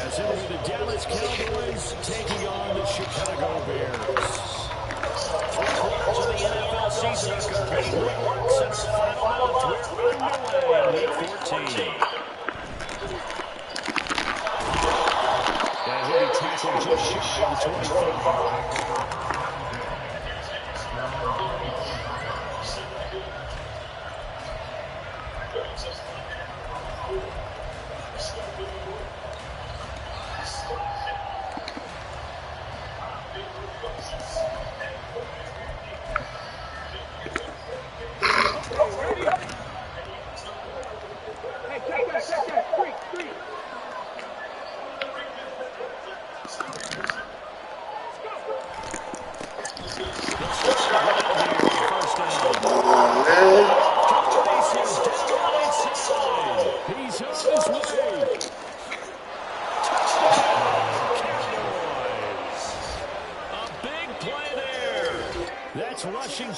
as it'll be the Dallas Cowboys taking on the Chicago Bears. 3 quarters of the NFL season are complete. Week 1 center final minutes. We're underway in Week 14. And he'll be tackled just shy of the 25.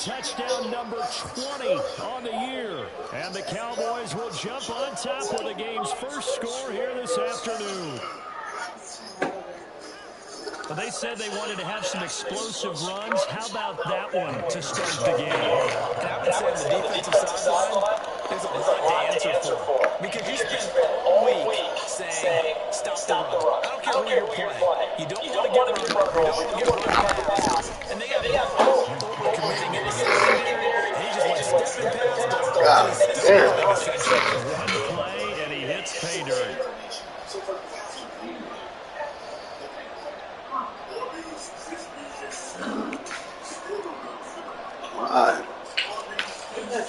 Touchdown number 20 on the year. And the Cowboys will jump on top with the game's first score here this afternoon. Well, they said they wanted to have some explosive runs. How about that one to start the game? And I would say on the defensive sideline, there's a lot to answer for. Because you spent all week saying, stop the run. I don't care who you're playing. You don't want to get run over. You don't want to get run past. And they have committing in the secondary. He just went stepping past him. God damn. One play, and he hits pay dirt.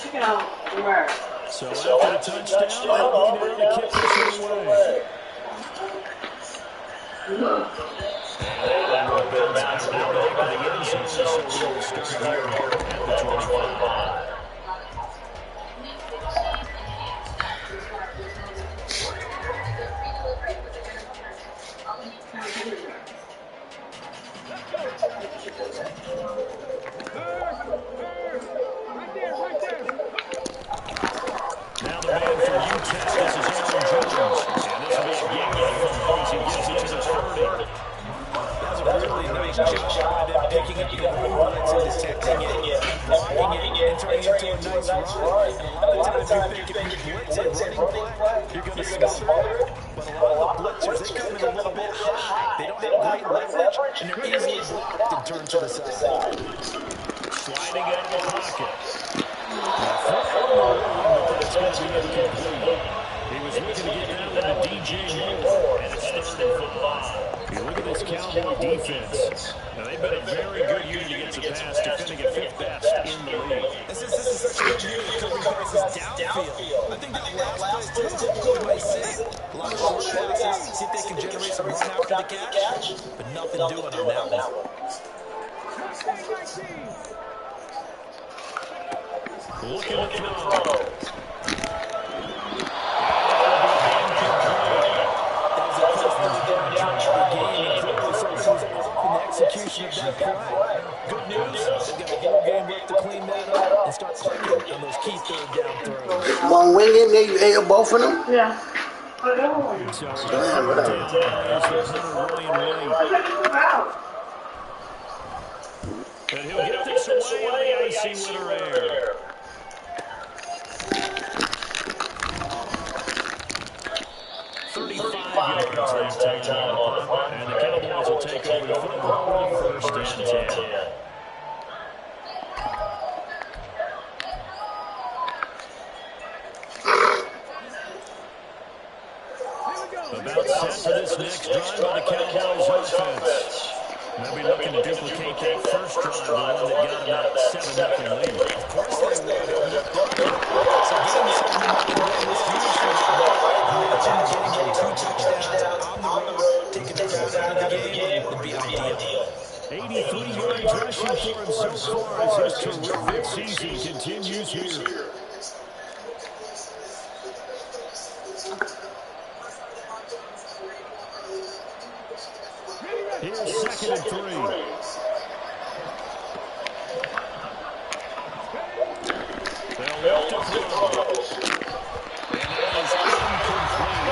Chicken out where? So after the touchdown, we know the kick is away. Now the man for Utah, this is Aaron Jones. And this will be a game as he gets it to the 30. That's a really nice job of picking up the run and detecting it, blocking it, and turning it into a nice run. And a lot of times you think if you blitz it, running play, you're going to smother it. But a lot of the blitzers, they come in a little bit high. They don't have great leverage, and they're easily blocked and turned to the side. Sliding out of the pocket. It's going to be incomplete. He was looking to get that one to DJ Moore, and it's 3rd and 5. You look at this Cowboy defense. Now, they've been a very good unit against the pass, defending at 5th best in the league. This is such a good unit covering passes downfield. I think that last play typically might see a lot of short passes, see if they can generate some run after the catch, but nothing doing on that one. Looking to throw. Execution of that play. Good news, they've got a whole game left to clean that up and start clicking on those key 3rd down throws. One wing in there, you ate both of them? Yeah. Damn, whatever. And he'll get this away on the icy winner air. Yards that time on the punt, and the Cowboys will take over the football with 1st and 10. About set for this next drive by the Cowboys offense. They'll be looking to duplicate that first drive, the one that got them out 7-0 lead. Of course they would. So getting this one this getting 2 touchdowns on the road, taking the crowd out of the game would be ideal. 83 yards rushing for him so far as his terrific season continues here. Here's 2nd and 3. They'll look to throw. And that is incomplete.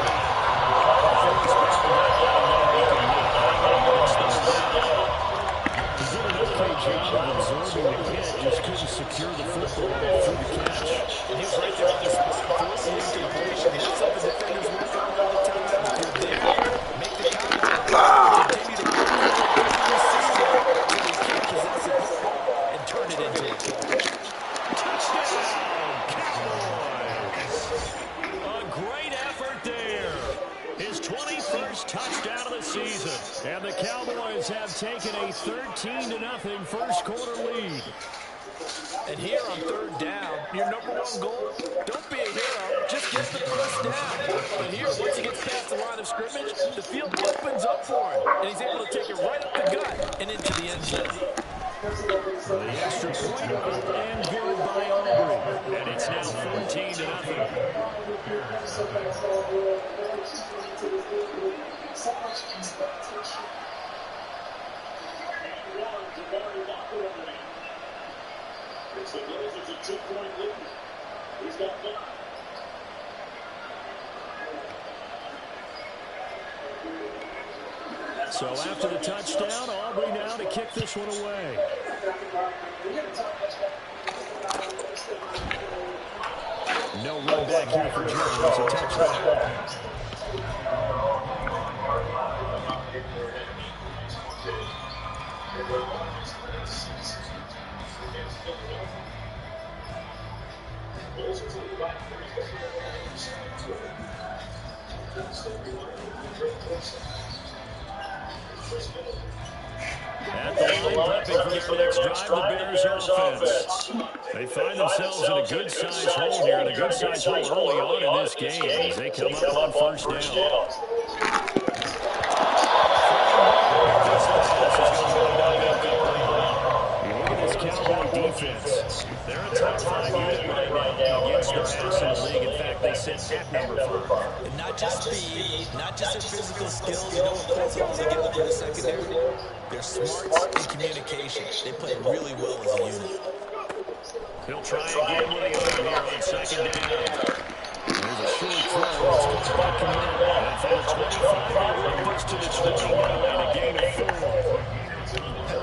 first touchdown of the season. And the Cowboys have taken a 13-0 first quarter lead. And here on third down, your number one goal, don't be a hero, just get the first down. And here, once he gets past the line of scrimmage, the field opens up for him. And he's able to take it right up the gut and into the end zone. The extra point up and good by Aubrey. And it's now 14-0. It's a 2-point lead. He's got 5. So after the touchdown, Aubrey now to kick this one away. No run back here for Jones. A touchdown. At the line, prepping for the next drive, the Bears offense. They find themselves in a good-sized hole here, and a good-sized hole early on in this game as they come up on first down. Cowboy defense. They're a top 5 unit right now against the pass in the league. In fact, they sit at number 5. And not just speed, not just their physical skills, you know what pulls it all together for the secondary? Their smarts and communication. They play really well as a unit. He'll try again with the arm here on second down. There's a short throw. It's caught by Command. And from the 25, they work this to the 29, a gain of 4.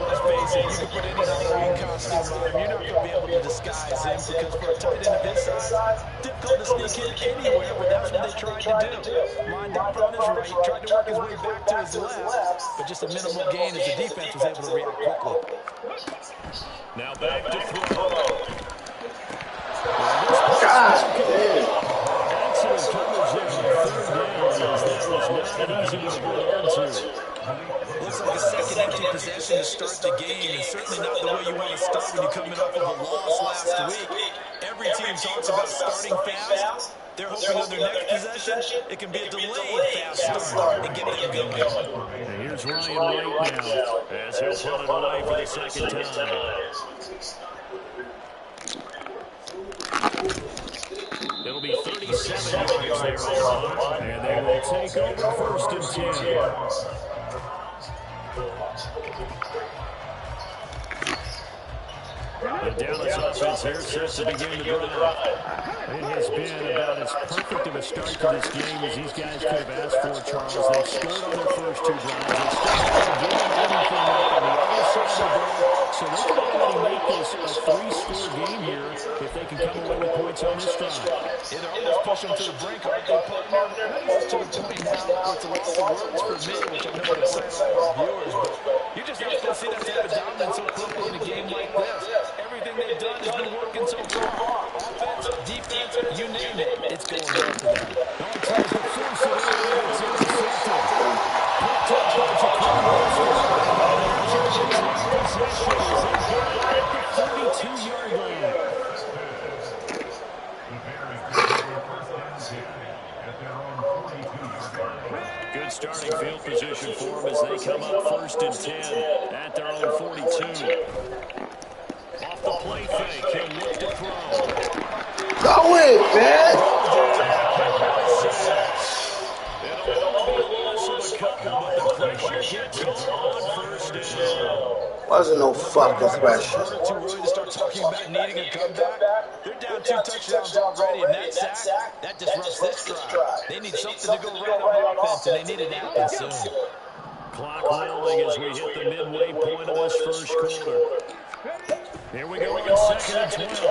Let's face it, you can put any Halloween costume on him. You're not going to be able to disguise him because for a tight end of his size, difficult to sneak in anywhere, but that's what they tried to do. Lined up on his right, tried to work his way back to his left, but just a minimal gain as the defense was able to react quickly. Now back to throw. God damn. Excellent coverage there on third down as that was not an easy one to hold on to. Looks like a second empty possession to start the game, and certainly not the way you want to start when you're coming off of a loss last week. Every team talks about starting fast. They're hoping on their next possession, it can be a delayed fast start and get them going. And here's Ryan right now as he'll punt it away for the second time. It'll be 37 yards there on, and they will take over first and 10. The Dallas offense here set to begin the drive. It has been about as perfect of a start to this game as these guys could have asked for, Charles. They've scored on their first 2 drives. They still haven't given anything up on the other side of the ball, so they can already make this a 3-score game here if they can come away with points on this drive. It'll almost push them to the brink, aren't they, partner? Almost to the point now with the loss of words for me, which I know would excite all our viewers, but you just have to see that type of dominance so quickly in a game like this. Everything they've done has been working so far. Offense, defense, you name it, it's going well for them. Now he tries to force it in, and it's intercepted. Picked up by Jaquan possession as they get it at the 42-yard line. Good starting field position for them as they come up first and 10 at their own 42. Off the play fake, he'll look to throw. Go in, man. It'll only be a loss of a couple, but the pressure gets on first down. Wasn't no fucking pressure. Too early to start talking about needing a comeback. They're down 2 touchdowns already, and that sack, that disrupts this drive. They need something to go right on offense, and they need it to happen soon. Clock rolling as we hit the midway point of this first quarter. Here we go on second and 12.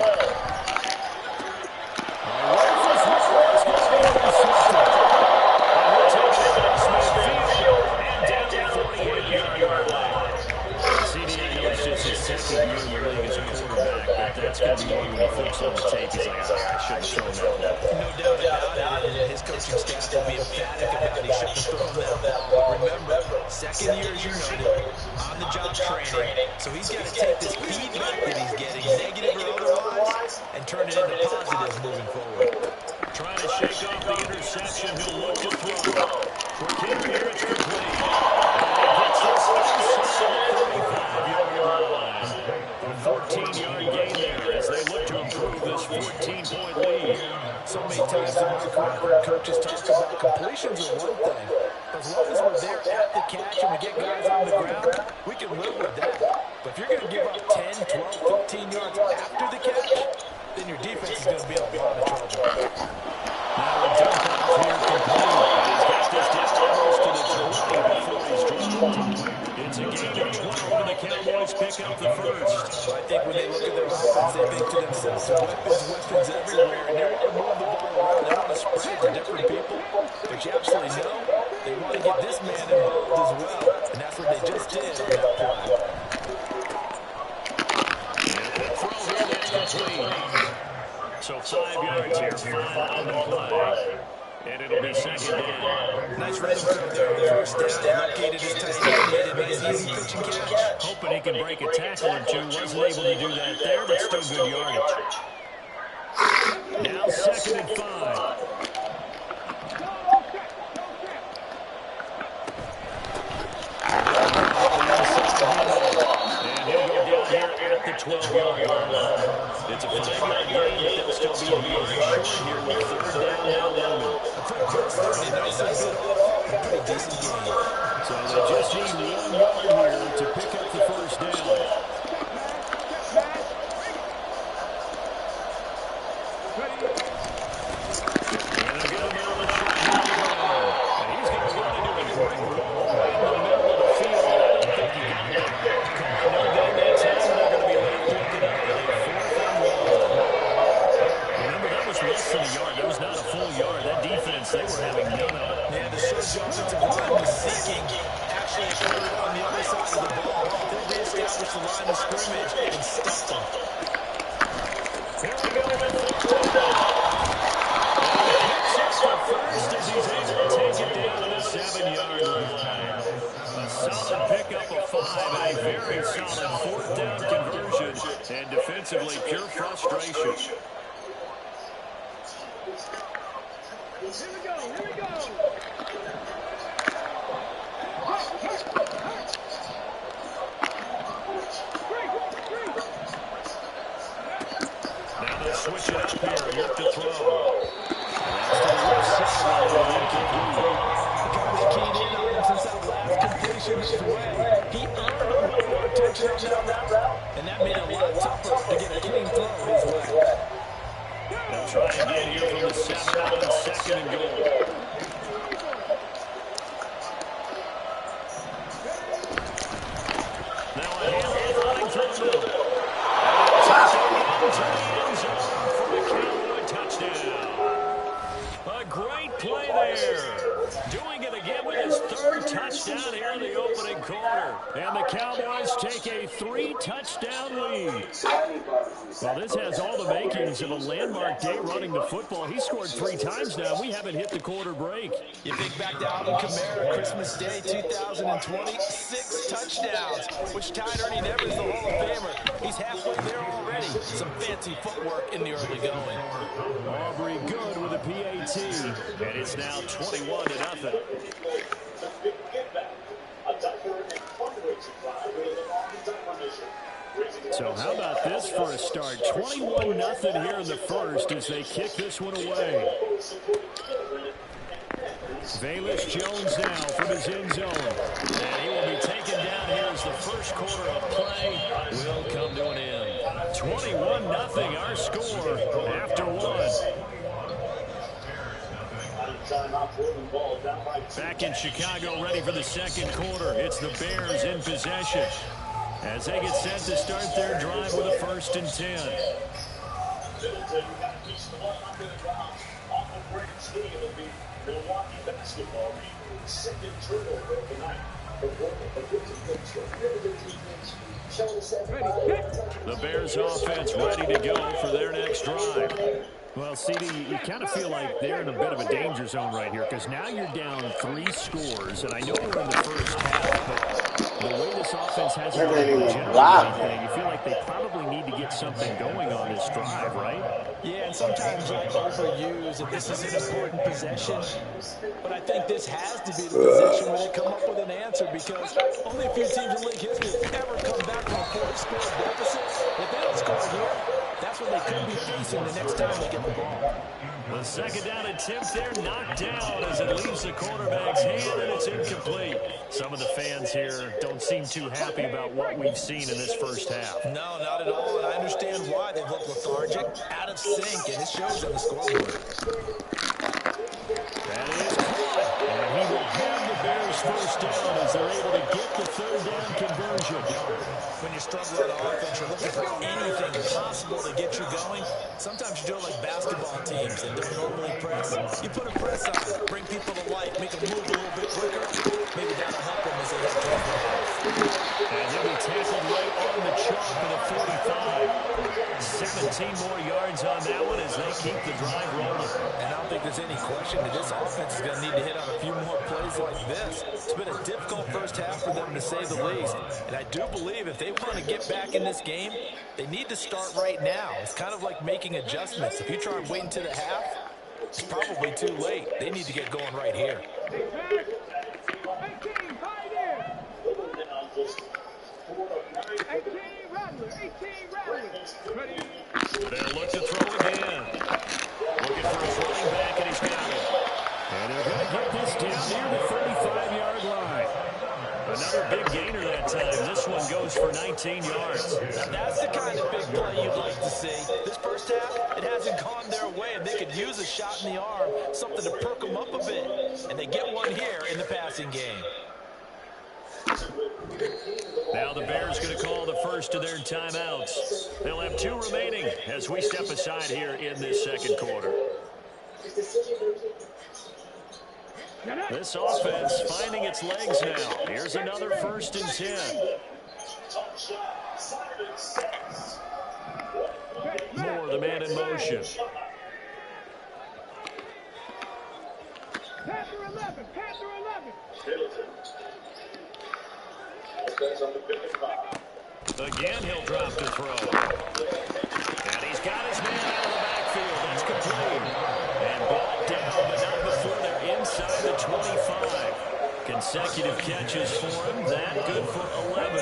Rogers is going to be intercepted. And we'll take it across midfield and down to the 48-yard line. CeeDee knows this is his second year in the league as a quarterback, but that's going to be one when he flips on the tape. He's like, I shouldn't have thrown that ball. No doubt about it. His coaching staff will be emphatic about he shouldn't have thrown that second year, as you noted, on-the-job training. So he's got to take this feedback that he's getting, negative or otherwise, and turn it into positives moving forward. Trying to shake off the interception. He'll look to throw. Quick hitter here. It's complete. And he gets this inside the 35-yard line. A 14-yard gain there as they look to improve this 14-point lead. So many times in my career, coaches talk about completions are one thing. As long as we're there at the catch and we get guys on the ground, we can live with that. But if you're going to give up 10, 12, 15 yards after the catch, then your defense is going to be in a lot of trouble. Now a dump off here complete. And he's got this down almost to the 20 before he's dropped. It's a gain of 12, and the Cowboys pick up the first. I think when they look at their offense, they think to themselves, weapons everywhere, and they want to move the ball around. They want to spread it to different people. But you absolutely know they want to get this man involved as well, and that's what they just did on that play. Throw here, that's complete. So 5 yards here, 5 on the play. And it'll be second down. Nice rhythm there. First down, located his tight end, made a nice easy pitch and catch. Hoping he can break a tackle or two. Wasn't able to do that there, but still good yardage. Now second and 5. And he'll go down here at the 12-yard line. It's a 5-yard gain, but they'll still be in the short here with third down now looming. So they just need 1 yard here to pick up the first down. And they're going to go with short down. And he's going to run into a great roll right in the middle of the field. I don't think he got it. No gain that time, and they're going to be left looking up. Remember, that was less than a yard. That was not a full yard. That defense, they were having none of it. Yeah, the surge offensive line was seeking actually occurred on the other side of the ball. They reestablished the line of scrimmage and stuffed them. Here we go with third down. And he picks up the first as he's able to take it down to the 7-yard line. A solid pickup of 5 and a very solid fourth down conversion. And defensively, pure frustration. Here we go. Now they'll switch it up here. Look to throw. That's to the left side. Keyed in on him since that last completion his way. He earned a lot of attention on that route, and that made it a lot tougher to get a clean throw his way. They'll try again here from the 7 on 2nd and goal. Now a handoff running through the middle. And it's into the end zone for a Cowboy touchdown. A great play there. Doing it again with his third touchdown here in the opening quarter. And the Cowboys take a 3-touchdown lead. Well, this has all the makings of a landmark day running the football. He scored 3 times now. We haven't hit the quarter break. You think back to Alvin Kamara, Christmas Day 2020, 6 touchdowns, which tied Ernie Nevers, the Hall of Famer. He's halfway there already. Some fancy footwork in the early going. Aubrey good with a PAT. And it's now 21-0. So how about this for a start? 21-0 here in the first as they kick this one away. Bayless Jones now from his end zone. And he will be taken down here as the first quarter of play will come to an end. 21-0 our score after 1. Back in Chicago, ready for the second quarter. It's the Bears in possession as they get set to start their drive with a 1st and 10. The Bears offense ready to go for their next drive. Well, CD, you kind of feel like they're in a bit of a danger zone right here because now you're down 3 scores, and I know we're in the first half, but The way this offense hasn't That been ain't able to even generate blocked. anything, you feel like they probably need to get something going on this drive, right? Yeah, and sometimes I overuse that this is an important possession. But I think this has to be the possession where they come up with an answer, because only a few teams in league history have ever come back from a 4-score deficit. If they don't score here, that's what they could be facing the next time they get the ball. The second down attempt there knocked down as it leaves the quarterback's hand, and it's incomplete. Some of the fans here don't seem too happy about what we've seen in this first half. No, not at all, and I understand why. They've looked lethargic, out of sync, and it shows on the scoreboard. That is caught, and he will have the Bears first down as they're able to get the third down conversion. When you struggle on offense, you're looking for anything possible to get you going. Sometimes you do it like basketball teams that don't normally press. You put a press on, bring people to life, make them move a little bit quicker. Maybe that'll help them as they head towards the half. And they'll be tackled right on the chalk for the 45. 17 more yards on that one as they keep the drive rolling. And I don't think there's any question that this offense is going to need to hit on a few more plays like this. It's been a difficult first half for them, to say the least. And I do believe if they want to get back in this game, they need to start right now. It's kind of like making adjustments. If you try and wait until the half, it's probably too late. They need to get going right here. 18 Rattlers. Ready? They'll look to throw again. Looking for his running back, and he's got it. And they're going to get this down near the 35-yard line. Another big gainer that time. This one goes for 19 yards. Now that's the kind of big play you'd like to see. This first half, it hasn't gone their way, and they could use a shot in the arm, something to perk them up a bit. And they get one here in the passing game. Now the Bears going to call the first of their timeouts. They'll have 2 remaining as we step aside here in this second quarter. This offense finding its legs now. Here's another 1st and 10. Moore, the man in motion. Panther 11. Again, he'll drop to throw. And he's got his man out of the backfield. That's complete. And brought down, but not before they're inside the 25. Consecutive catches for him. That good for 11.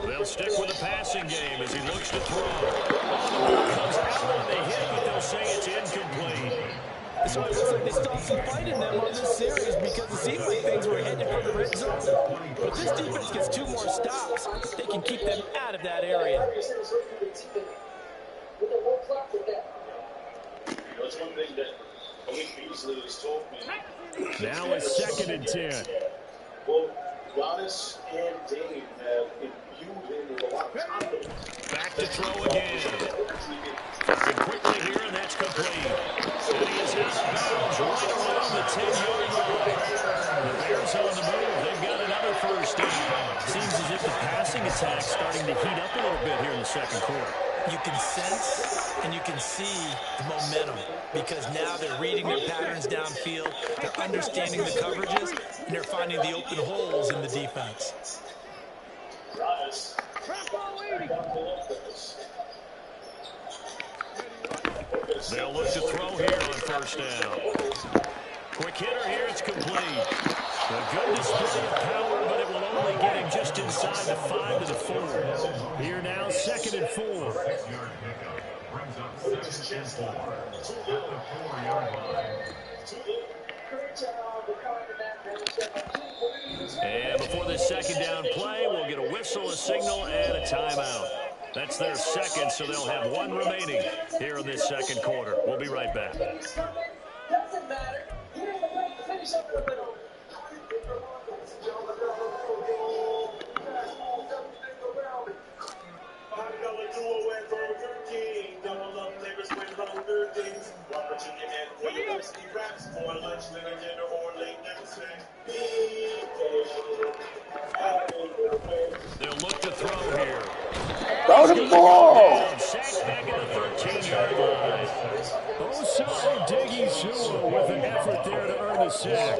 They'll stick with the passing game as he looks to throw. Comes out on the hit, but they'll say it's incomplete. So it looks like they stopped some fight in them on this series, because it seemed like things were headed for the red zone. But if this defense gets 2 more stops, they can keep them out of that area. Now it's 2nd and 10. Giannis and Dame have imbued him with a lot of confidence. Back to throw again. Firing quickly here, and that's complete. And he is out of bounds right around the 10-yard line. The Bears on the move. They've got another 1st down. Seems as if the passing attack's starting to heat up a little bit here in the second quarter. You can sense and you can see the momentum, because now they're reading their patterns downfield, they're understanding the coverages, and they're finding the open holes in the defense. They'll look to throw here on 1st down. Quick hitter here, it's complete. A good display of power, but it will only get him just inside the 5 to the 4. Here now, 2nd and 4. And before this 2nd down play, we'll get a whistle, a signal, and a timeout. That's their 2nd, so they'll have 1 remaining here in this second quarter. We'll be right back. Doesn't matter. You're in the right to finish up in the middle. They'll look to throw here. the ball. Sacked back at the 13-yard line. Osai Diggy-Sua with an effort there to earn the sack.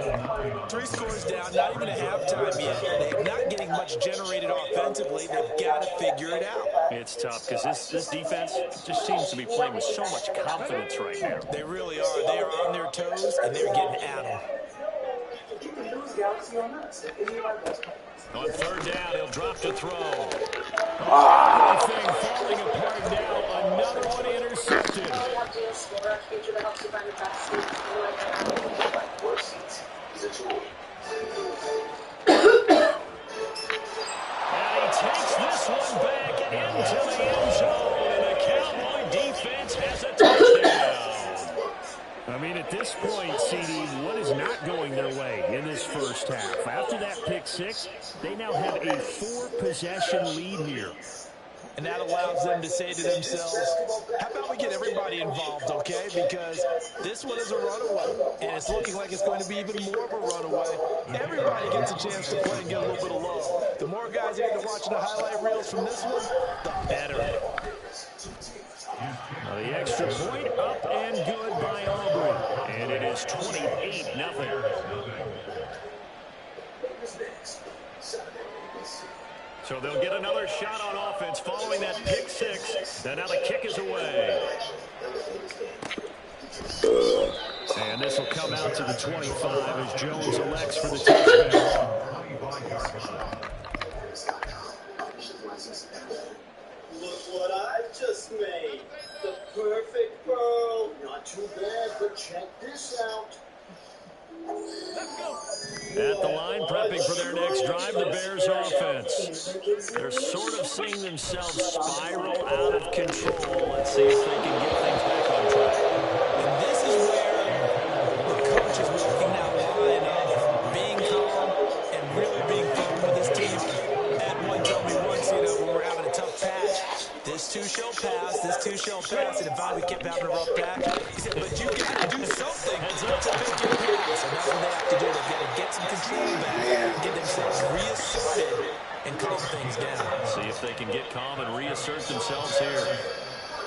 3 scores down, not even a halftime yet. They're not getting much generated offensively. They've got to figure it out. It's tough because this defense just seems to be playing with so much confidence right now. They really are. They are on their toes, and they're getting at them. On 3rd down, he'll drop to throw. Everything falling apart now. Another one intercepted. And he takes this one back into the end zone. And the Cowboy defense has a touchdown. I mean, at this point, CD, what is not going their way in this first half? After that pick 6, they now have a 4-possession lead here. And that allows them to say to themselves, how about we get everybody involved, okay? Because this one is a runaway, and it's looking like it's going to be even more of a runaway. Everybody gets a chance to play and get a little bit of love. The more guys that are watching the highlight reels from this one, the better. Now the extra point up and good by Aubrey. And it is 28-0. So they'll get another shot on offense following that pick 6. And now the kick is away. And this will come out to the 25 as Jones elects for the touchdown. Look what I just made. The perfect pearl. Not too bad, but check this out. At the line, prepping for their next drive, the Bears offense. They're sort of seeing themselves spiral out of control. Let's see if they can get things back on track. And this is where the coach is walking that line of being calm and really being firm with his team. Ed one told me once, when we're having a tough patch, this too shall pass, this too shall pass. And if I kept having a rough patch, he said, but you got to do something to make it pass. And that's what they have to do. They've got to get some control back, get themselves reasserted, and calm things down. See if they can get calm and reassert themselves here.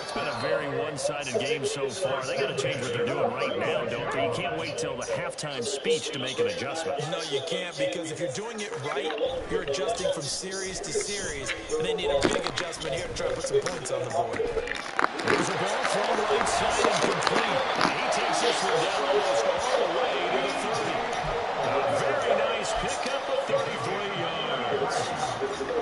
It's been a very one-sided game so far. They got to change what they're doing right now, don't they? You can't wait till the halftime speech to make an adjustment. No, you can't, because if you're doing it right, you're adjusting from series to series, and they need a big adjustment here to try to put some points on the board. There's a ball from the right side and complete. He takes this one down almost all the way to the 30. A very nice pickup of 33 yards.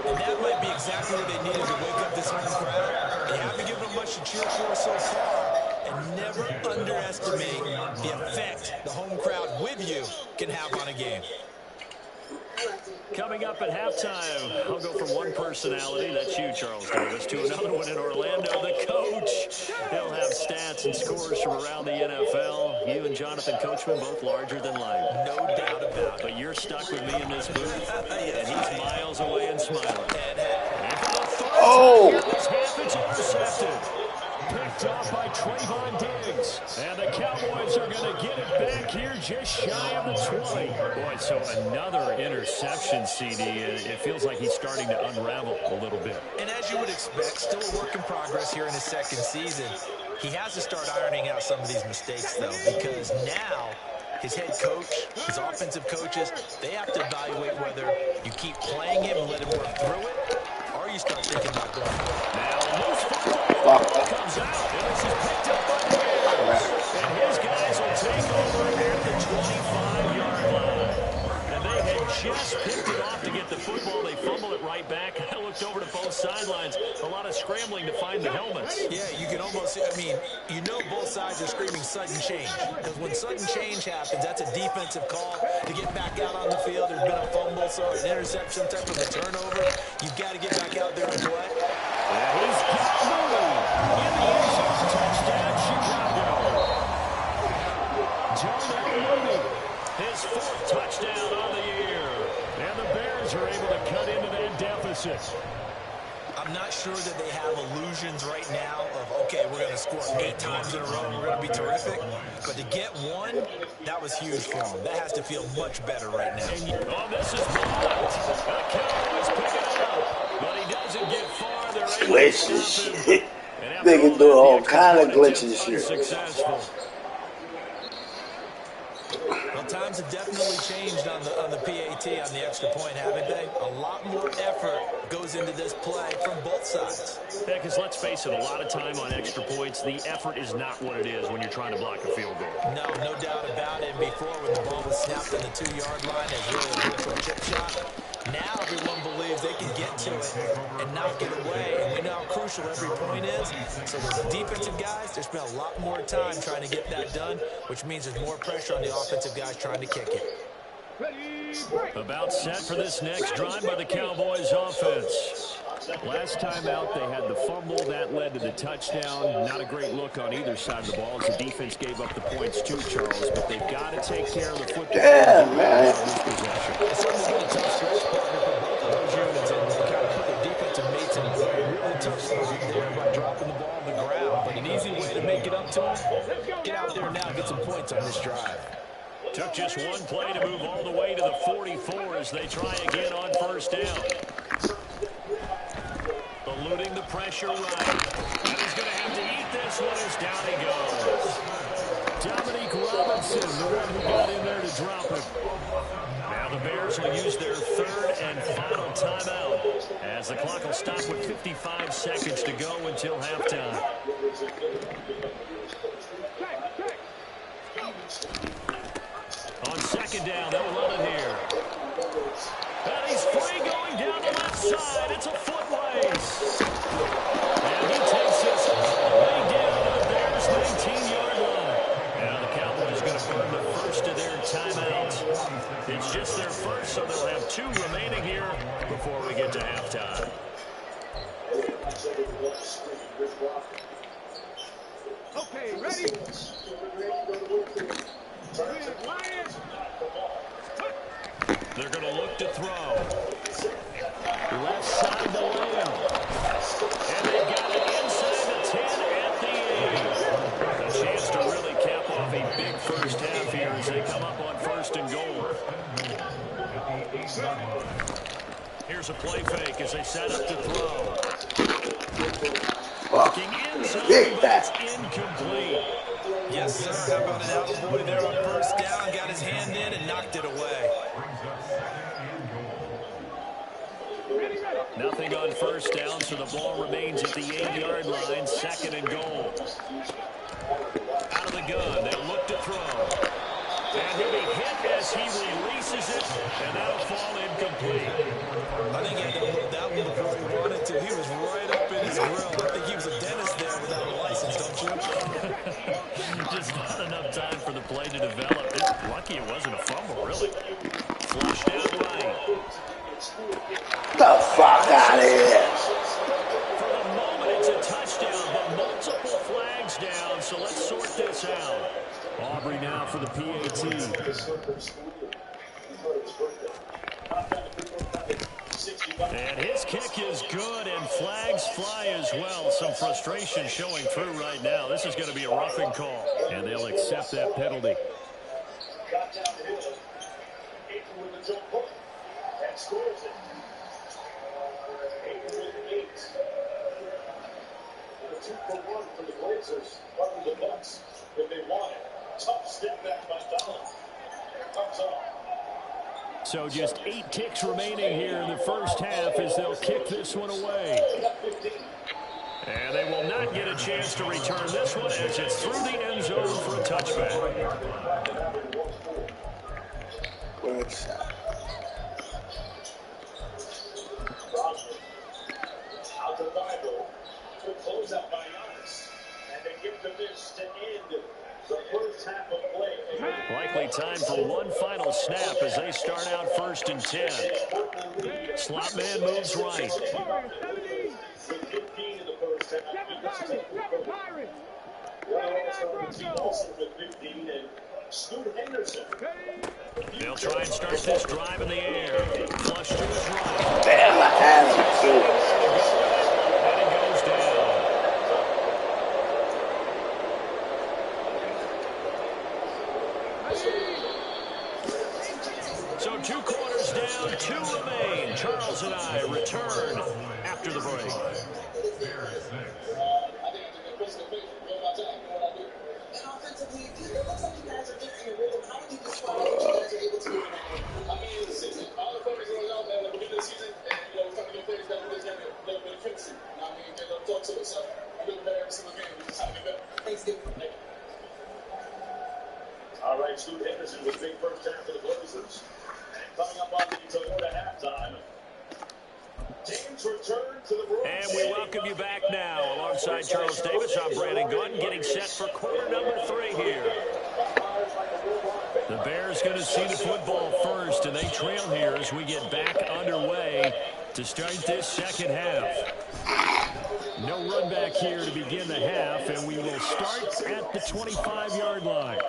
And that might be exactly what they needed to wake up this home crowd. They haven't given them much to cheer for so far. And never underestimate the effect the home crowd with you can have on a game. Coming up at halftime, I'll go from one personality, that's you, Charles Davis, to another one in Orlando, the coach. He'll have stats and scores from around the NFL. You and Jonathan Coachman, both larger than life. No doubt about it. But you're stuck with me in this booth, and he's miles away and smiling. Oh! This half, it's intercepted. Picked off by Trayvon Diggs. And the Cowboys are going to get it back here just shy of the 20. Boy, so another interception, CD. It feels like he's starting to unravel a little bit. And as you would expect, still a work in progress here in his second season. He has to start ironing out some of these mistakes, though, because now his head coach, his offensive coaches, they have to evaluate whether you keep playing him and let him work through it, or you start thinking about going for it. Now, loose football comes out, and this is picked up by the Bears. And his guys will take over at the 25-yard line. And they had just picked it off to get the football. They fumble it right back. I looked over to both sidelines. A lot of scrambling to find the helmets. Yeah, you can almost, both sides are screaming sudden change. Because when sudden change happens, that's a defensive call to get back out on the field. There's been a fumble, so an interception, type of a turnover. You've got to get back out there and play. He's got Mooney in the end zone. Touchdown, Chicago. Jonah Mooney, his 4th touchdown on the year. And the Bears are able to cut into that deficit. I'm not sure that they have illusions right now of, okay, we're going to score 8 times in a row and we're going to be terrific. But to get one, that was huge for them. That has to feel much better right now. Oh, this is blocked. The Cowboys pick it up. But he doesn't get far. They're Glitches. They can do all kind of glitches shit. Unsuccessful. Well, times have definitely changed on the PAT, on the extra point, haven't they? A lot more effort goes into this play from both sides. Yeah, because let's face it, a lot of time on extra points, the effort is not what it is when you're trying to block a field goal. No doubt about it. And before, when the ball was snapped on the 2-yard line, as really a virtual chip shot. Now everyone believes they can get to it and knock it away. And we know how crucial every point is. So the defensive guys, they spend a lot more time trying to get that done, which means there's more pressure on the offensive guys trying to kick it. About set for this next drive by the Cowboys offense. Last time out, they had the fumble. That led to the touchdown. Not a great look on either side of the ball as the defense gave up the points too, Charles. But they've got to take care of the football. Yeah, man. It's certainly been a tough stretch, partner, for both of those units. And they kind of put their defensive mates in a really tough spot there by dropping the ball on the ground. But an easy way to make it up to them, get out there now and get some points on this drive. Took just one play to move all the way to the 44 as they try again on first down. Eluding the pressure right. And he's going to have to eat this one as down he goes. Dominique Robinson, the one who got in there to drop him. Now the Bears will use their third and final timeout as the clock will stop with 55 seconds to go until halftime. On second down, they'll run it here. And he's free going down the left side. It's a foot race. And he takes this all the way down to the Bears' 19-yard line. Now the Cowboys going to burn the first of their timeouts. It's just their first, so they'll have 2 remaining here before we get to halftime. Okay, ready? They're going to look to throw. Left side the layout. And they've got it inside the 10 at the 8. A chance to really cap off a big first half here as they come up on first and goal. Here's a play fake as they set up to throw. Looking inside, but it's incomplete. Yes, sir. How about an attaboy there on first down? Got his hand in and knocked it away. Nothing on first down, so the ball remains at the 8-yard line, second and goal. Out of the gun, they'll look to throw. And he'll be hit as he releases it, and that'll fall incomplete. I think he had to look that one before he wanted to. He was right up in his grill. I think he was a dentist there without a license, don't you? Just not enough time for the play to develop. It's lucky it wasn't a fumble, really. Flushed out right. The fuck out of here. For the moment, it's a touchdown, but multiple flags down, so let's sort this out. Aubrey now for the PAT. And his kick is good, and flags fly as well. Some frustration showing through right now. This is going to be a roughing call, and they'll accept that penalty. So just 8 ticks remaining here in the first half as they'll kick this one away. And they will not get a chance to return this one as it's through the end zone for a touchback. Out the Bible to close out by Giannis. And they give the miss to end the first half of play. Likely time for one final snap as they start out first and 10. Slot man moves right. They'll try and start this drive in the air. Flush to his right. Damn, I had him too. And it goes down. So 2 quarters down, 2 remain. Charles and I return after the break. All right, Scoot Henderson with a big first half for the Blazers. And coming up on the Toyota halftime, teams return to the room. And we welcome you back now. Alongside Charles Davis, I'm Brandon Gunn, getting set for quarter number 3 here. The Bears going to see the football first, and they trail here as we get back underway to start this second half. No run back here to begin the half, and we will start at the 25-yard line.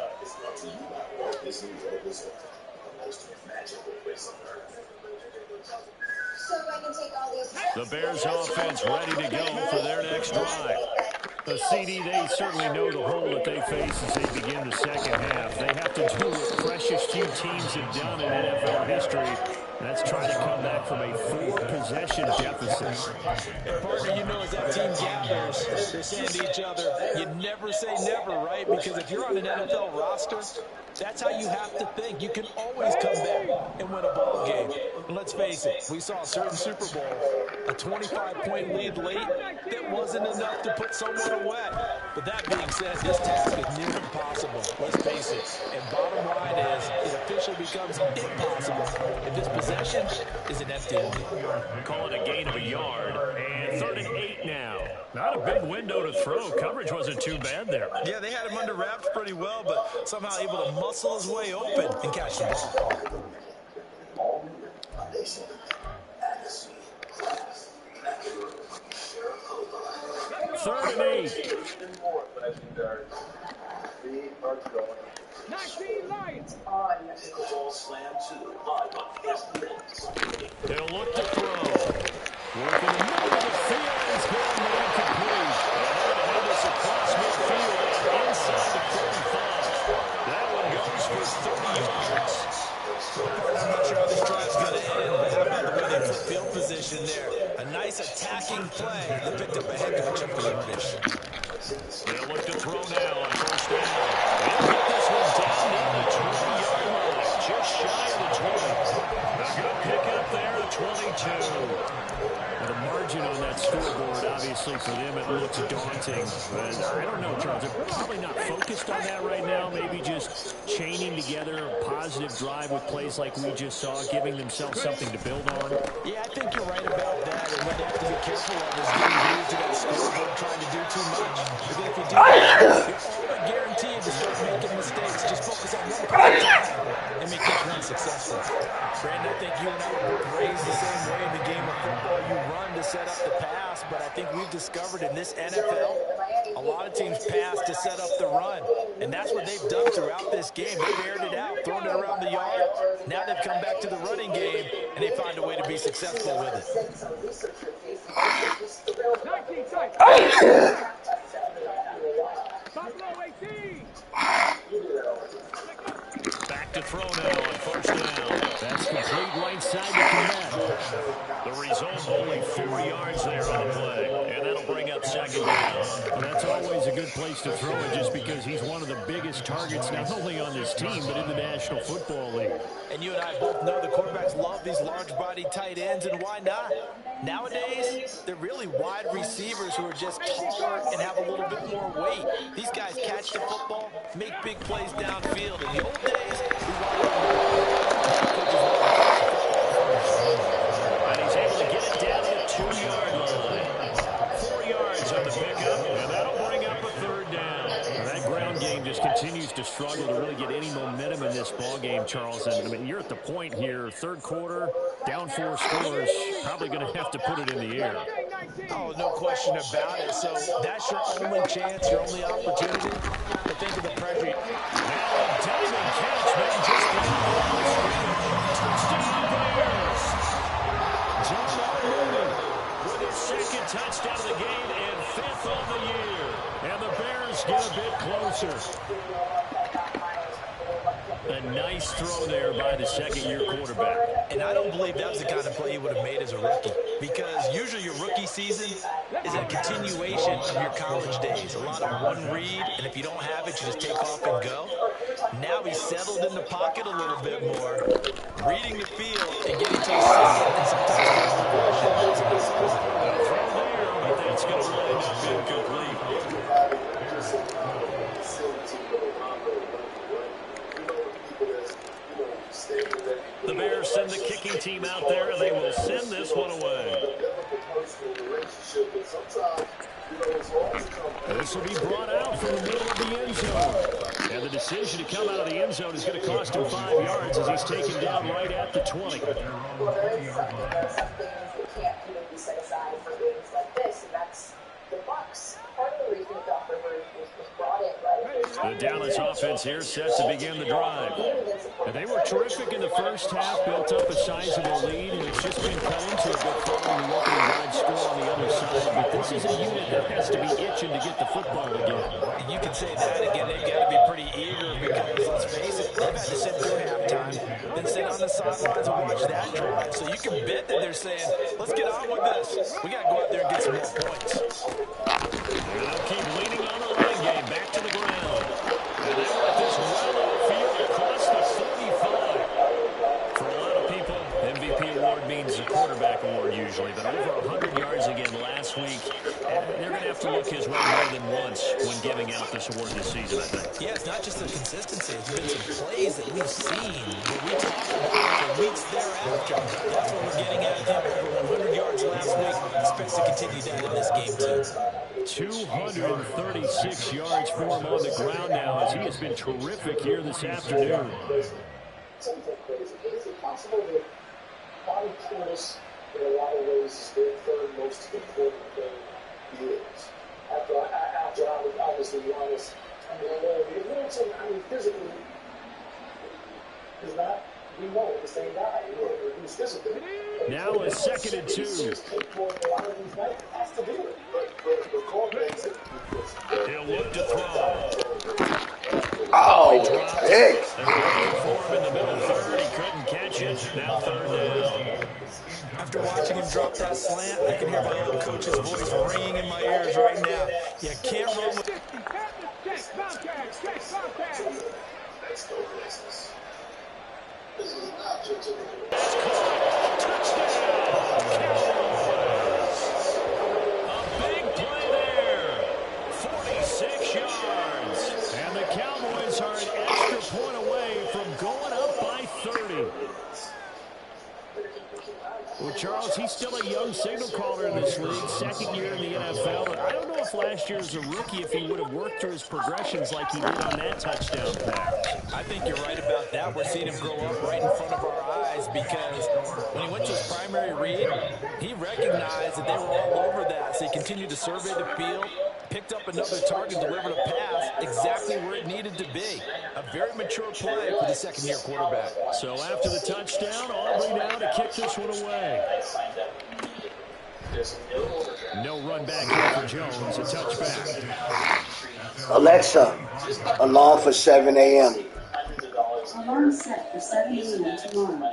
The Bears offense ready to go for their next drive. The CD, they certainly know the hole that they face as they begin the second half. They have to do what precious few teams have done in NFL history. That's trying to come back from a 4-possession deficit. And partner, you know, as that team gathers, they're saying to each other, you never say never, right? Because if you're on an NFL roster, that's how you have to think. You can always come back and win a ball game. And let's face it, we saw a certain Super Bowl, a 25-point lead late that wasn't enough to put someone away. But that being said, this task is near impossible. Let's face it. And bottom line is, it officially becomes impossible if this possession is an empty one. Call it a gain of a yard. And 3rd and 8 now. Not a big window to throw. Coverage wasn't too bad there. Yeah, they had him under wraps pretty well, but somehow able to muscle his way open and catch the ball. 3rd and 8. 19 Lions. They'll look to throw. Working the middle of the field. He's going to incomplete. And they're going to have this across midfield inside the 35. That one goes for 30 yards. I'm not sure how this drive's going to end, but how about the way they put field position there? A nice attacking play that picked up a head coach up the yardage. They'll look to throw now on 1st down. They'll get this one down near the 20-yard line, just shy of the 20. A good pick up there at 22. And the margin on that scoreboard, obviously, for them, it looks daunting. But I don't know, Charles. They're probably not focused on that right now. Maybe just chaining together a positive drive with plays like we just saw, giving themselves something to build on. Yeah, I think you're right about that. And what they have to be careful of is getting glued to that scoreboard, trying to do too much. Because if you do that, you're all guaranteed to start making mistakes. Just focus on one play and make each one successful. Brandon, I think you and I were both raised the same way in the game of football. You run to set up the pass, but I think we've discovered in this NFL, a lot of teams pass to set up the run. And that's what they've done throughout this game. They've aired it out, thrown it around the yard. Now they've come back to the running game, and they find a way to be successful with it. 19 sides. Buffalo 18. Back to throw now on 1st down. That's complete right side to Connect. The result, only 4 yards there on the play. And that'll bring up 2nd down. And that's always a good place to throw it just because he's one of the biggest targets not only on this team but in the National Football League. And you and I both know the quarterbacks love these large-bodied tight ends, and why not? Nowadays, they're really wide receivers who are just taller and have a little bit more weight. These guys catch the football, make big plays downfield. In the old days, we wanted and he's able to get it down to the 2-yard line. 4 yards on the pickup, and that'll bring up a 3rd down. And that ground game just continues to struggle to really get any momentum in this ball game, Charles. And I mean, you're at the point here, 3rd quarter, down 4 scores, probably going to have to put it in the air. Oh, no question about it. So that's your only chance, your only opportunity. But think of the pressure. Now a diving catch, man, just touchdown Bears. John Mooney with his 2nd touchdown of the game and 5th on the year. And the Bears get a bit closer. A nice throw there by the 2nd-year quarterback. And I don't believe that was the kind of play he would have made as a rookie. because usually your rookie season is a continuation of your college days. A lot of one read, and if you don't have it, you just take off and go. Now he's settled in the pocket a little bit more, reading the field and getting to his second and sometimes third progression. It's a nice throw there, but that's going to wind up being complete. The Bears send the kicking team out there, and they will send this one away. This will be brought out from the middle of the end zone. And the decision to come out of the end zone is going to cost him 5 yards as he's taken down right at the 20. The Dallas offense here set to begin the drive. And they were terrific in the first half, built up a sizable lead, and it's just been cut into a bit following the opening drive score on the other side. But this is a unit that has to be itching to get the football again. And you can say that again. They've got to be pretty eager because, let's face it, they've had to sit through halftime, then sit on the sidelines and watch that drive. So you can bet that they're saying, let's get on with this. We got to go out there and get some more points. And they'll keep leaning on the running game back to the ground. And they let this well outfield across the 35. For a lot of people, MVP award means the quarterback award usually, but over 100 yards again last week. They're going to have to look his way more than once when giving out this award this season, I think. Yeah, it's not just the consistency. It's been some plays that we've seen, but we talked about for weeks thereafter. That's what we're getting at him. Over 100 yards last week. Expects to continue that in this game, too. 236 yards for him on the ground now as he has been terrific here this afternoon. Is it possible that body coolness in a lot of ways is their third most important thing he is? After I was obviously honest, I mean, physically, is not, we know, the same guy who's physically. Now a 2nd and 2. He'll look to throw. Oh, pick. For him in the middle third. He couldn't catch it. Now 3rd down. After watching him drop that slant, I can hear my old coach's voice ringing in my ears right now. You can't run with... This is not your typical. Touchdown! A big play there. 46 yards. And the Cowboys are an extra point away from going up by 30. Well, Charles, he's still a young signal caller in this league, 2nd year in the NFL. But I don't know if last year as a rookie, if he would have worked through his progressions like he did on that touchdown pass. I think you're right about that. We're seeing him grow up right in front of our eyes because when he went to his primary read, he recognized that they were all over that. So he continued to survey the field, picked up another target, delivered a pass exactly where it needed to be. A very mature play for the 2nd-year quarterback. So after the touchdown, Aubrey now to kick this one away. No run back here for Jones, a touchback. Alexa, alarm for 7 a.m. Alarm set for 7 a.m. tomorrow.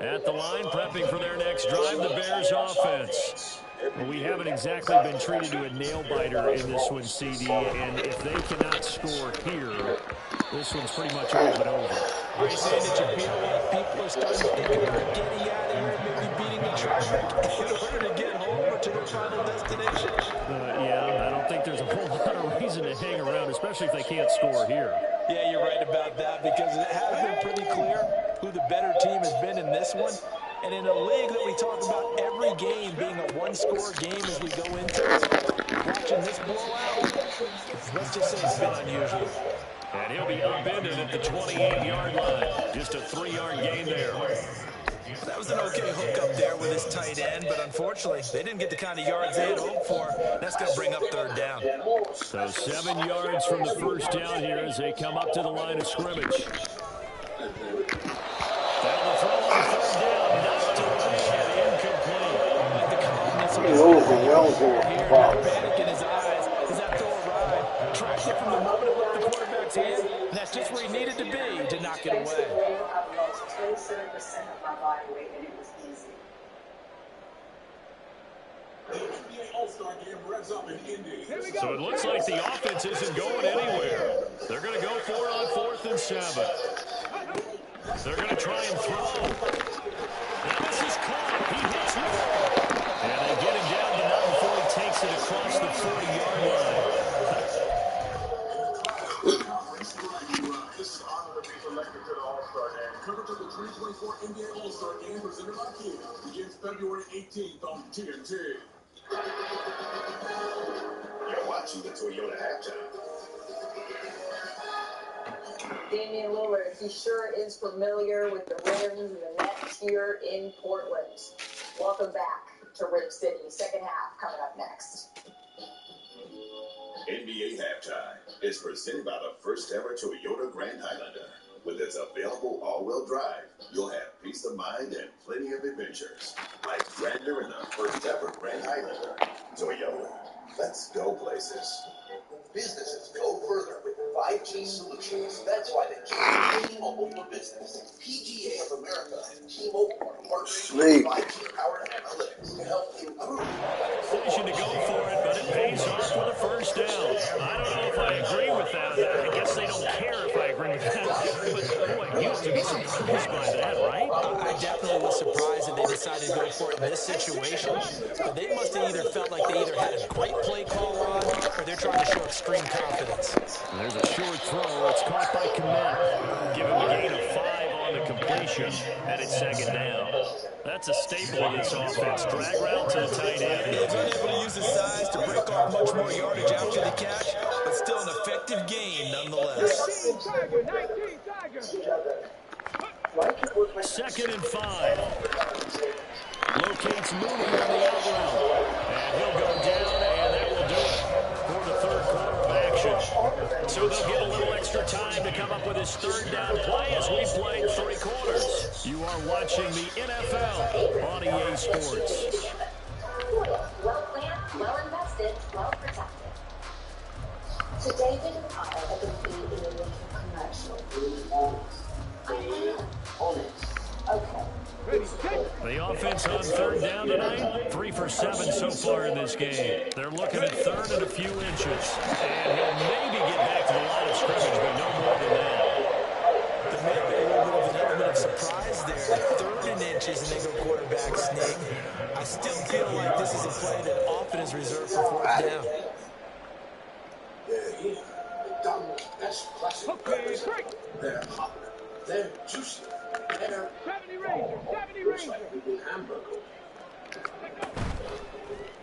At the line, prepping for their next drive, the Bears offense. Well, we haven't exactly been treated to a nail-biter in this one, CD, and if they cannot score here, this one's pretty much all but over. Are you saying that you feel like people are starting to think about getting out of here and maybe beating the traffic in order to get home or to their final destination? Yeah, I don't think there's a whole lot of reason to hang around, especially if they can't score here. Yeah, you're right about that because it has been pretty clear who the better team has been in this one. And in a league that we talk about every game being a one-score game as we go into it, watching this blowout, let's just say it's been unusual. And he'll be upended at the 28-yard line. Just a 3-yard gain there. That was an okay hook up there with his tight end, but unfortunately, they didn't get the kind of yards they had hoped for. That's going to bring up 3rd down. So 7 yards from the first down here as they come up to the line of scrimmage. That'll throw on 3rd down. Knocked away and incomplete. Like the calmness of his panic in his eyes as that throw arrived. Tracked it from the moment it left the quarterback's hand, and that's just where he needed to be to knock it away. 27% of my body weight, and it was easy. So it looks like the offense isn't going anywhere. They're going to go for it on 4th and 7. They're going to try and throw. Now this is caught. He hits one. And they get him down, but not before he takes it across the 40-yard line. This is an honor to be selected to the All-Star Game. Coverage of the 2024 NBA All-Star Game presented by Kia begins February 18th on TNT. You're watching the Toyota halftime. Damian Lillard, he sure is familiar with the rims and the nets here in Portland. Welcome back to Rip City. Second half coming up next. NBA Halftime is presented by the first ever Toyota Grand Highlander. With its available all-wheel drive, you'll have peace of mind and plenty of adventures. Like grandeur in the first ever Grand Highlander. Toyota, let's go places. Businesses go further with 5G solutions. That's why they choose T-Mobile for Business. PGA of America and T-Mobile are partnering with 5G-powered analytics to help improve. Decision to go for it, but it pays off with a first down. I don't know if I agree with that. I guess they don't care if I agree with that. But, boy, you have to be surprised by that, right? I definitely was surprised that they decided to go for it in this situation. But they must have either felt like they either had a great play call on, or they're trying to show extreme confidence. And there's a short throw. It's caught by Kmet. Give him a gain of 5 on the completion, and it's second down. That's a staple of this offense. Drag route to the tight end. He's unable to use his size to break off much more yardage after the catch, but still an effective gain nonetheless. 19 Tiger. 2nd and 5. Locates Mooney on the out route. And he'll go down, and that will do it for the third quarter of action. So they'll get a little extra time to come up with his third down play as we played 3 quarters. You are watching the NFL on EA Sports. Well planned, well invested, well protected. So David and I are going to be in a little commercial. I am. On it. Okay. The offense on third down tonight, 3 for 7 so far in this game. They're looking at third and a few inches. And he'll maybe get back to the line of scrimmage, but no more than that. There may be a little bit of an element of surprise there. 3rd and inches, and they go quarterback sneak. I still feel like this is a play that often is reserved for 4th down. That's classic. Okay, break. They're hot. They're juicy. They're 70 Ranger. hamburger.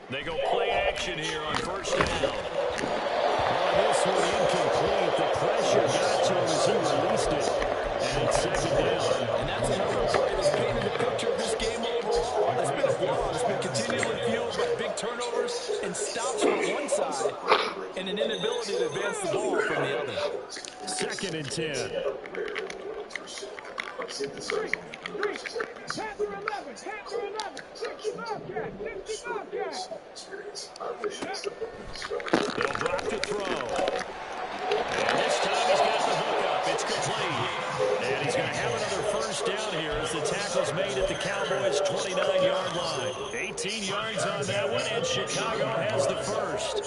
They go play action here on first down. On this one, incomplete. The pressure got to him as he released it. And it's second down. And that's another play that's painted the picture of this game overall. It's been a blowout. It's been continually fueled by big turnovers and stops from one side and an inability to advance the ball from the other. 2nd and 10. Panther 11. 65 cat. They'll drop the throw. And this time he's got the hook up. It's complete. And he's going to have another first down here as the tackle's made at the Cowboys' 29-yard line. 18 yards on that one, and Chicago has the first.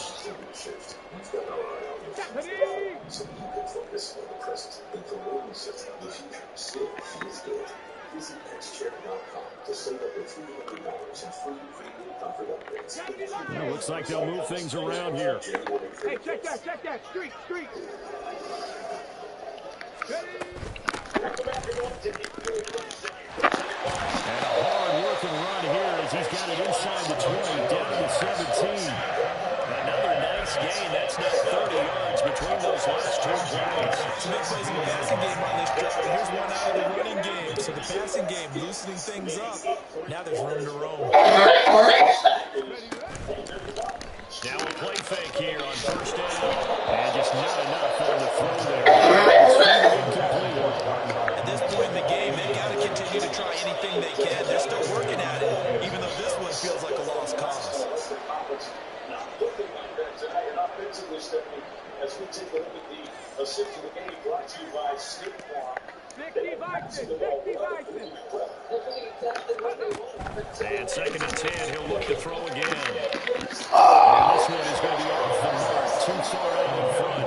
It looks like they'll move things around here. Hey, check that. Street. And a hard-working run here as he's got it inside the 20, down to the 17. Another nice gain. That's now 30 yards between those last 2 plays. Some big plays in the passing game on this drive. Here's one out of the running game. So the passing game loosening things up. Now there's room to roam. Now a play fake here on first down. And just not enough on the throw there. At this point in the game, they've got to continue to try anything they can. They're still working at it, even though this one feels like a lost cause. As we take a look at the 6 of the game brought to you by State Farm. 60 Bison, 60 Bison. And 2nd and 10, he'll look to throw again. And this one is going to be off the mark, too far out in front.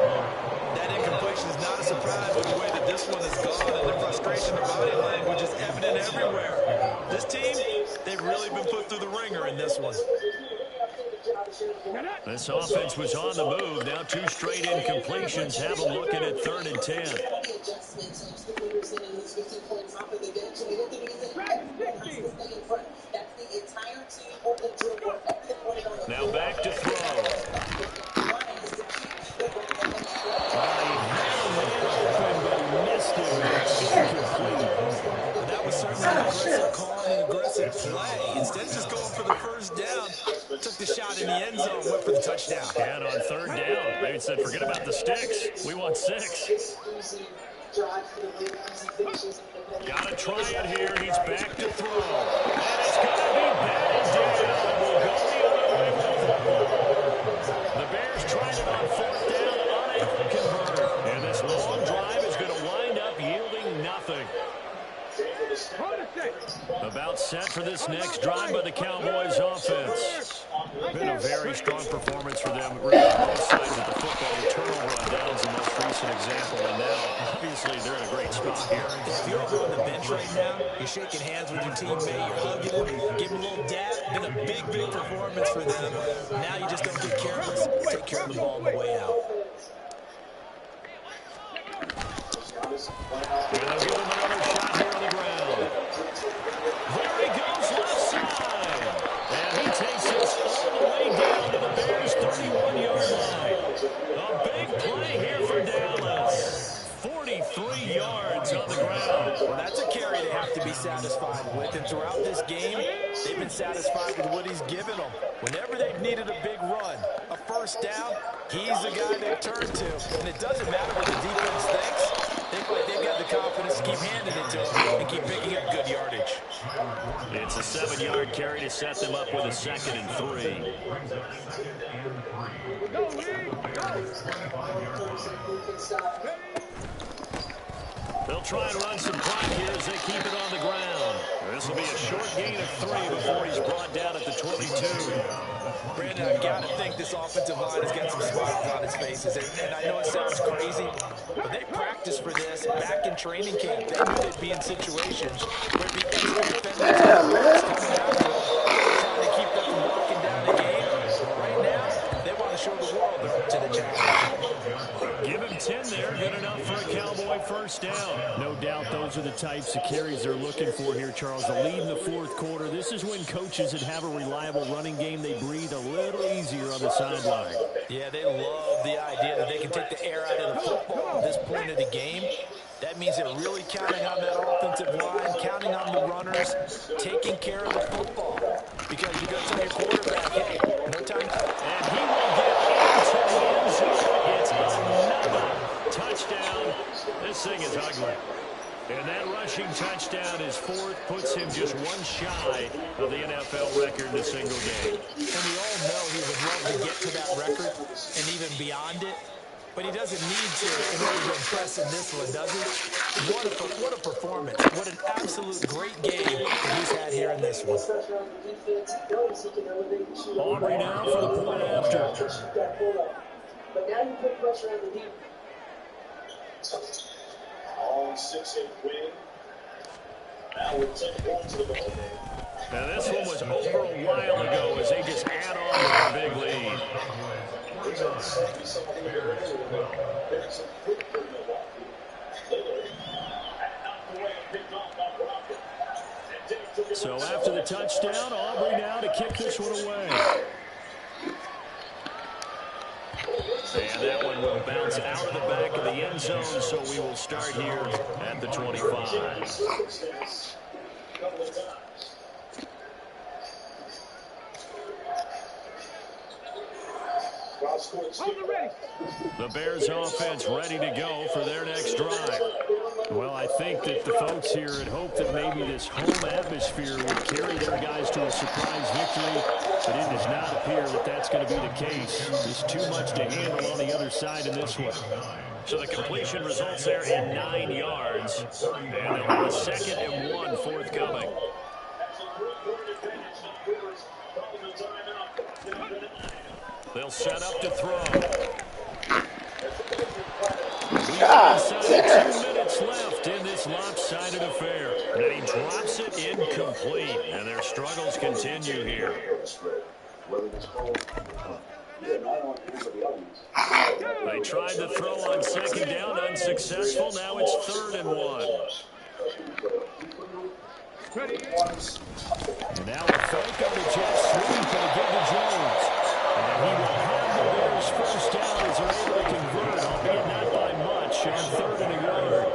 That incompletion is not a surprise with the way that this one has gone, and the frustration, the body language is evident everywhere. This team, they've really been put through the ringer in this one. This offense was on the move. Now 2 straight incompletions have them looking at 3rd and 10. Now back to throw. That was certainly an aggressive call and an aggressive play. Instead of just going for the first down, took the shot in the end zone, went for the touchdown. And on 3rd down, they said, forget about the sticks. We want 6. Got to try it here. He's back to throw. And it's going to be batted down. We'll go the other way with it. The Bears tried it on 4th down, unable to convert. And this long drive is going to wind up yielding nothing. About set for this next drive by the Cowboys offense. Been a very strong performance for them. Really on both sides of the football. The turnover on downs the most recent example. And now, obviously, they're in a great spot here. If you're over on the bench right now, you're shaking hands with your teammate, you're hugging him, giving a little dab. Been a big, big performance for them. Now you just don't get careless. Take care of the ball on the way out. And they'll give him another shot here on the ground. There he goes, left side. And he takes us all the way down to the Bears' 31-yard line. A big play here for Dallas. 43 yards on the ground. Well, that's a carry they have to be satisfied with. And throughout this game, they've been satisfied with what he's given them. Whenever they've needed a big run, a first down, he's the guy they've turned to. And it doesn't matter what the defense thinks. They've got the confidence to keep handing it to him and keep picking up good yardage. It's a 7-yard carry to set them up with a 2nd and 3. They'll try and run some clock here as they keep it on the ground. This will be a short gain of 3 before he's brought down at the 22. Brandon, I've got to think this offensive line has got some smiles on its faces. And I know it sounds crazy, but they practiced for this back in training camp. They knew they'd be in situations where the extra defenders coming after them, trying to keep them from walking down the game. Right now, they want to show the world they're up to the challenge. Give him 10 there, good enough for a Cowboy first down. No doubt those are the types of carries they're looking for here, Charles. The lead in the 4th quarter. This is when coaches that have a reliable running game, they breathe a little easier on the sideline. Yeah, they love the idea that they can take the air out of the football at this point of the game. That means they're really counting on that offensive line, counting on the runners, taking care of the football. Because you're going to tell your quarterback, hey, no time. And he will get into the end zone. It's another touchdown. This thing is ugly. And that rushing touchdown is 4th, puts him just 1 shy of the NFL record in a single game. And we all know he would love to get to that record and even beyond it. But he doesn't need to in order to impress in this one, does he? What a performance. What an absolute great game that he's had here in this one. Aubrey now for the point after. But now you put pressure on the defense. Long 6-8 win. Now with 10 points to the ball game. Now this one was over a while ago as they just add on to their big lead. So after the touchdown, Aubrey now to kick this one away. And that one will bounce out of the back of the end zone, so we will start here at the 25. The Bears offense ready to go for their next drive. Well, I think that the folks here had hoped that maybe this home atmosphere would carry their guys to a surprise victory, but it does not appear that that's going to be the case. There's too much to handle on the other side in this one. So the completion results there in 9 yards. And they'll have a 2nd and 1 forthcoming. They'll set up to throw. We are inside 2 minutes left in this lopsided affair. And he drops it incomplete. And their struggles continue here. They tried to throw on 2nd down, unsuccessful. Now it's 3rd and 1. And now a fake on the jet sweep and a give to Jones. And he will have the Bears first down as they're able to convert, albeit not by much, on 3rd and a yard.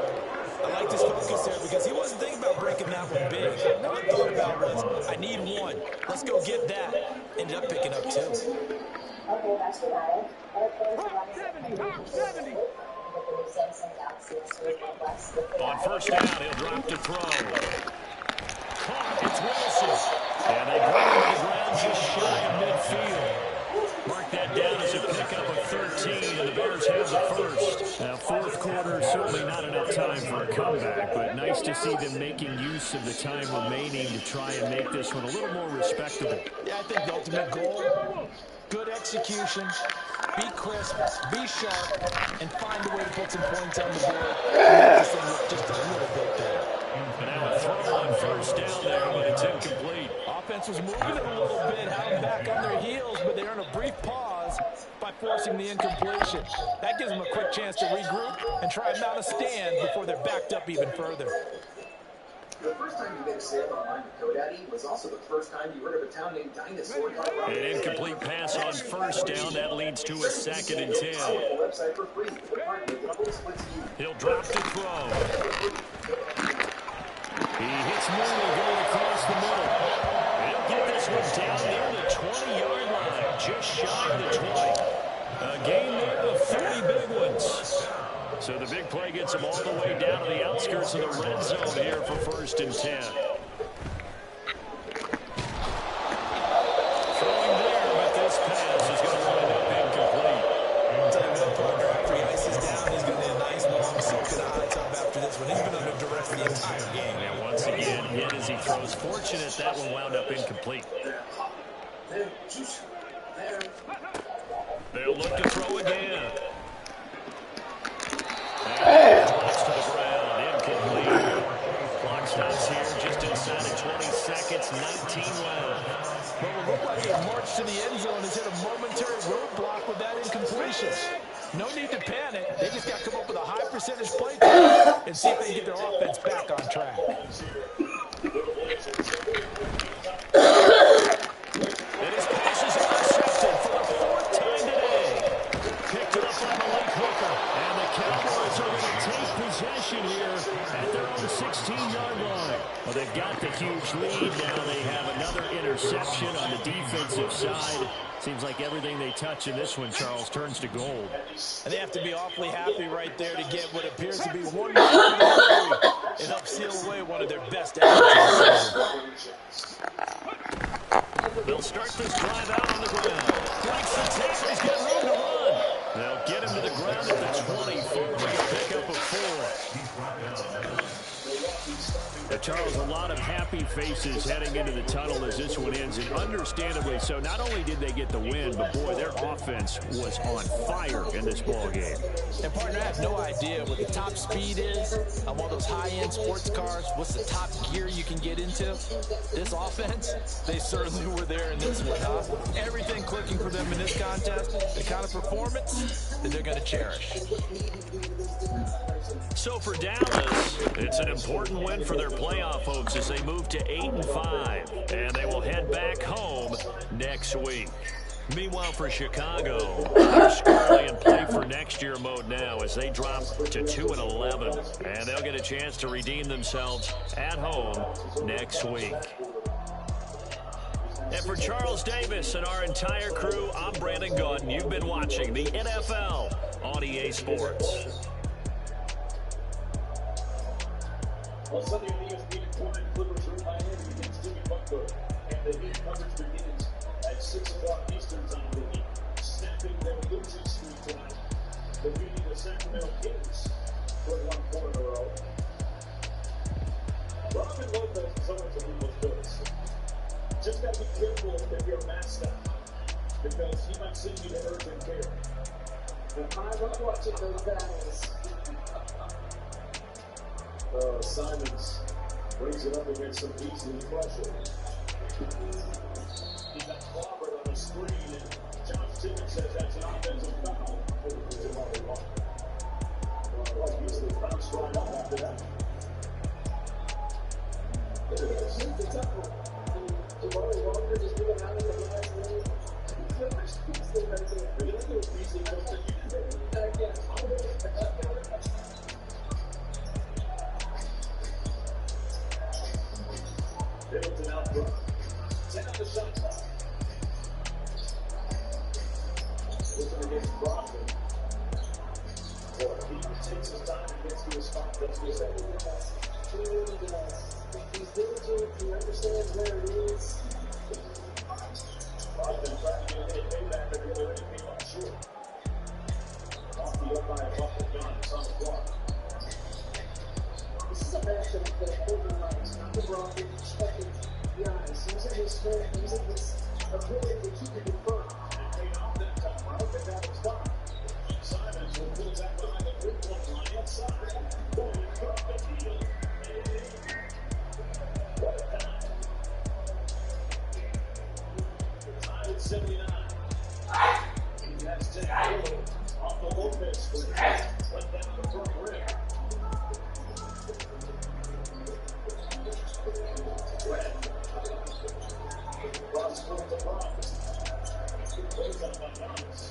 I liked his focus there because he wasn't thinking about breaking that one big. All he thought about was, I need 1. Let's go get that. Ended up picking up 2. Okay, that's dramatic. 70. On 1st down, he'll drop to throw. Caught, it's Wilson. And they bring him to the ground just shy of midfield. Mark that down as a pickup of 13, and the Bears have the first. Now, 4th quarter, certainly not enough time for a comeback, but nice to see them making use of the time remaining to try and make this one a little more respectable. Yeah, I think the ultimate goal, good execution, be crisp, be sharp, and find a way to put some points on the board. This thing looked just a little bit better. And now a throw on 1st down there, but it's incomplete. Offense was moving it a little bit, had them back on their heels, but they earned a brief pause by forcing the incompletion. That gives them a quick chance to regroup and try and mount a stand before they're backed up even further. The first time you made a sale online with GoDaddy was also the first time you heard of a town named Dinosaur, Colorado. An incomplete pass on 1st down. That leads to a 2nd and 10. He'll drop to throw. He hits Mooney going across the middle. He'll get this one down near the 20-yard line, just shy of the 20. A gain there of 30 big ones. So the big play gets him all the way down to the outskirts of the red zone here for 1st and 10. Throwing there, but this pass is going to wind up incomplete. I'll tell you what, partner, after he ices down, he's going to need a nice long soak in a hot tub after this one. He's been under duress the entire game. And once again, hit as he throws. Fortunate that one wound up incomplete. They'll look to throw again. And drops to the ground, incomplete. Clock stops here just inside of 20 seconds, 19 left. Well, it looked like he marched to the end zone and hit a momentary roadblock with that incompletion. No need to panic. They just got to come up with a high percentage play and see if they can get their offense back on track. And his pass is intercepted for the 4th time today. Picked up by the late hooker. And the Cowboys are going to take possession here at their own 16-yard line. Well, they've got the huge lead now. They have another interception on the defensive side. Seems like everything they touch in this one, Charles, turns to gold. And they have to be awfully happy right there to get what appears to be one more for the victory and help seal away one of their best efforts. They'll start this drive out on the ground. Breaks the tackle. He's got room to run. They'll get him to the ground at the 20 for a pickup of 4. Charles, a lot of happy faces heading into the tunnel as this one ends, and understandably so. Not only did they get the win, but boy, their offense was on fire in this ball game. And partner, I have no idea what the top speed is on one of those high-end sports cars. What's the top gear you can get into? This offense, they certainly were there in this one, huh? Everything clicking for them in this contest, the kind of performance that they're going to cherish. So for Dallas, it's an important win for their playoff hopes as they move to 8-5, and they will head back home next week. Meanwhile, for Chicago, they're squarely in play for next year mode now as they drop to 2-11, and they'll get a chance to redeem themselves at home next week. And for Charles Davis and our entire crew, I'm Brandon Gautin. You've been watching the NFL on EA Sports. On Sunday, the ESPN tournament Clippers are in Miami against Jimmy Butler, and the Heat coverage begins at 6 o'clock Eastern time. The Heat snapping their losing streak tonight defeating the Sacramento Kings for 1 point in a row. Robin Lopez is always a people's choice. Just got to be careful if you're a mascot, because he might send you to urgent care. I love watching those battles. Simons brings it up against some easy pressure. He got clobbered on the screen, and Josh Timmons says that's an offensive foul. Easily bounced right up after that. Look at this. Here's the tough one. Jamari Walker just moving out of the last lane. He's still right there. Look at those easy jumps that you can make. Middleton out front. 10 on the shot clock. Looking against Brogdon. He takes his time and gets to his spot. That's what he said. He really does. He's diligent. He understands where it is. Brogdon trying to get a payback every way he came up short. Off the up by a bucket gun. It's on the block. This is a matchup that Portland likes. Not the Brogdon expected Giannis. Using his strength, using his ability to keep it in front. It paid off that time, right? They got his spot. Simons will put it back behind the 3-point line inside. Boy, cut the deal. What a time. Tied at 79. He has 10 off the Lopez screen. Went down the front rim. Red. Cross court to Bronx. Close up on Giannis.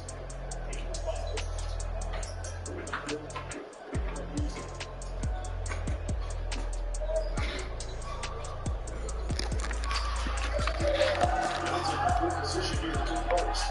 8-5. Good position here to do first.